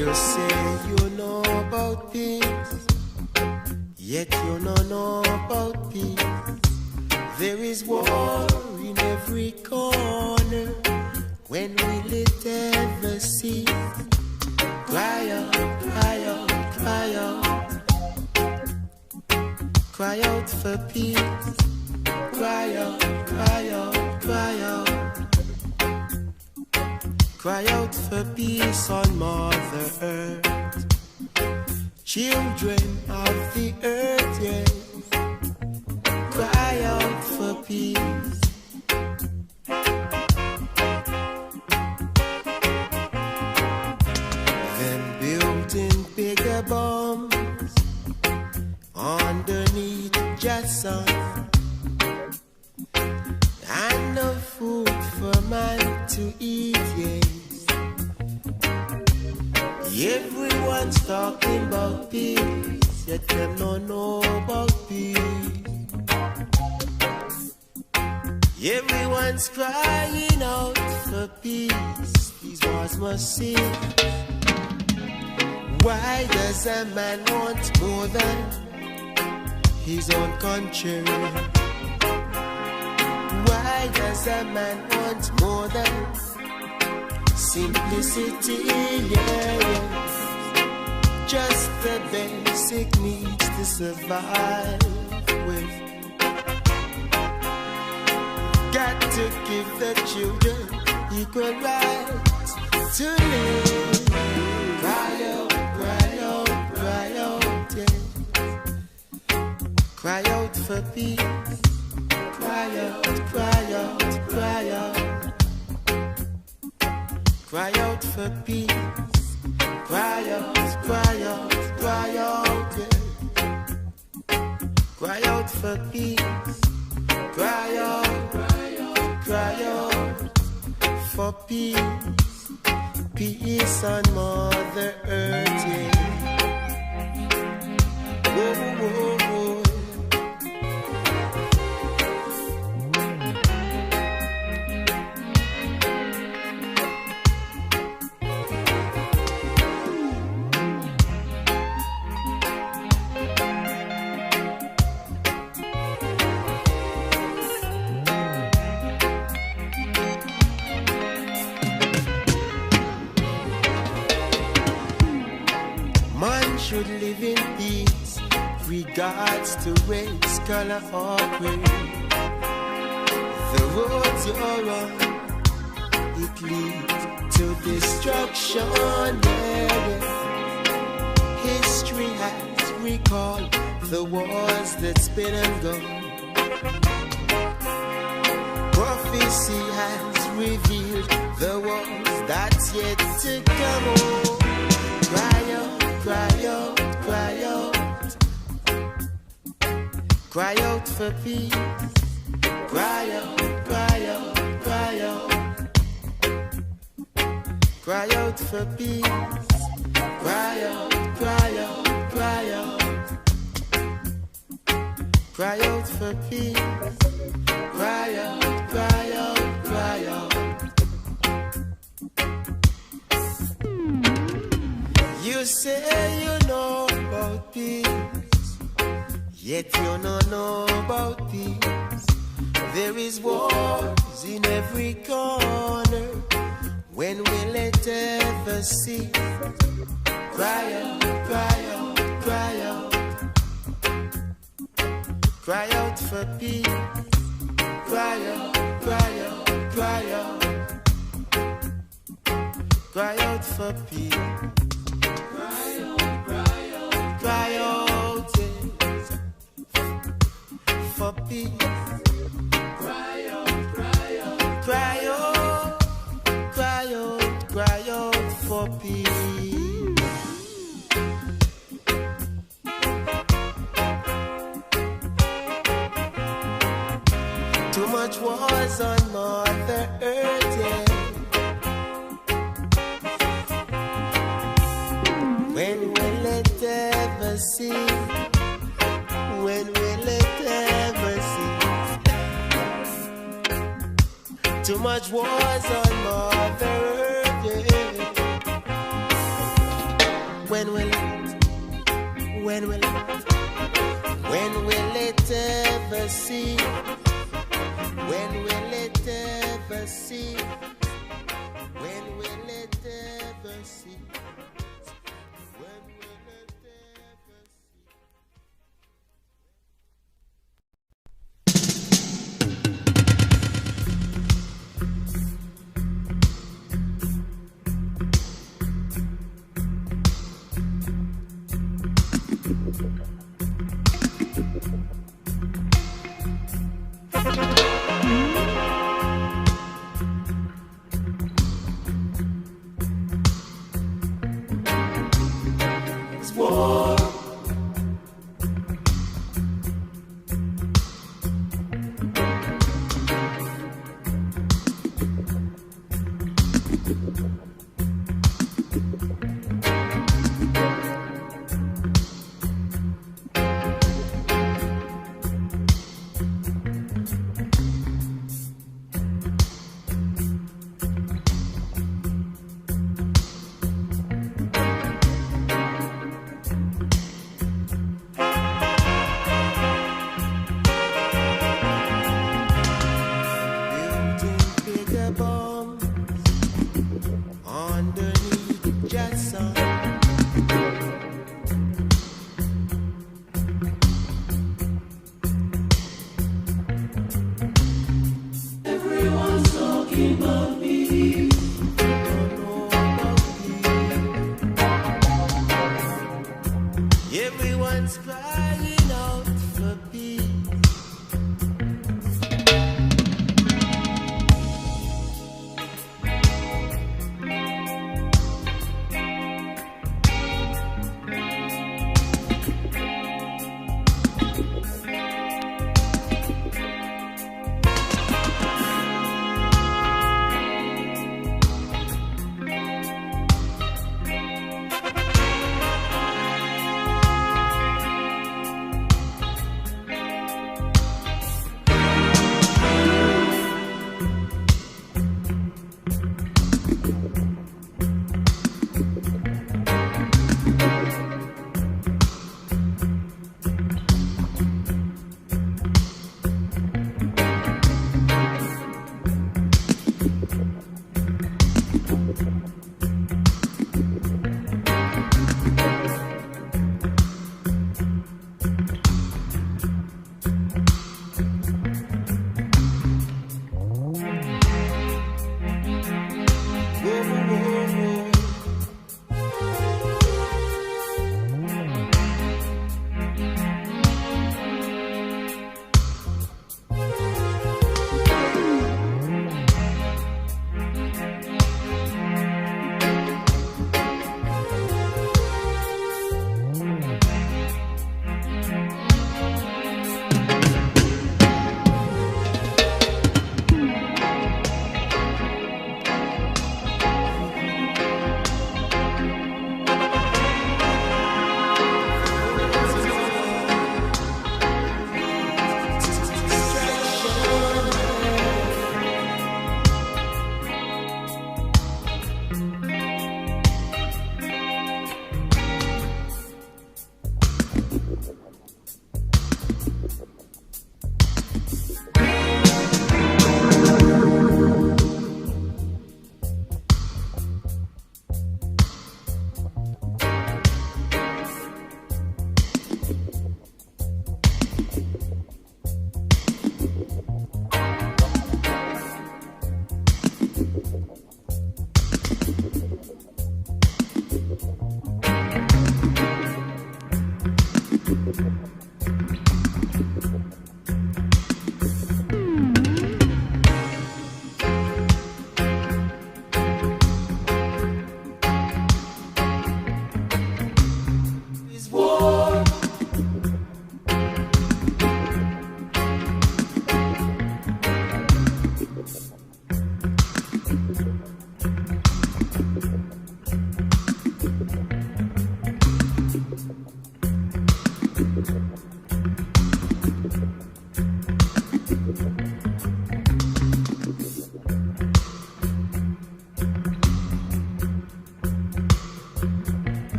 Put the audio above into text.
You say you know about peace, yet you don't know about peace. There is war in every corner. When will it ever cease? Cry out, cry out, cry out. Cry out for peace. Cry out, cry out, cry out. Cry out for peace on Mother Earth. Children of the earth, yes. Cry out for peace. Then building bigger bombs underneath just sun. And no food for man to eat, yes. Everyone's talking about peace, yet them don't know about peace. Everyone's crying out for peace. These wars must cease. Why does a man want more than his own country? Why does a man want more than simplicity? Yeah. Just the basic needs to survive with. Got to give the children equal rights to live. Cry out, cry out, cry out, yeah. Cry out for peace. Cry out, cry out, cry out. Cry out for peace. Cry out, cry out, cry out, yeah. Cry out for peace. Cry out, cry out for peace. Peace on Mother Earth, yeah. Whoa, whoa, whoa. Should live in peace, regards to race, color, or creed. The roads you're on, it leads to destruction. Yeah. History has recalled the wars that's been and gone. Prophecy has revealed the wars that's yet to come. Oh, cry out. Cry out, cry out. Cry out for peace. Cry out, cry out, cry out. Cry out for peace. Cry out, cry out, cry out. Cry out for peace. Cry out, cry out, cry out. You say you know about peace, yet you don't know about peace. There is wars in every corner. When will it ever cease? Cry out, cry out, cry out. Cry out for peace. Cry out, cry out, cry out. Cry out for peace. Cry out, yes, for peace. Cry out, cry out, cry out, cry out, cry out for peace. Too much wars on Mother Earth, yeah. When will it ever cease? When will it ever cease? Too much wars on Mother Earth, yeah. war.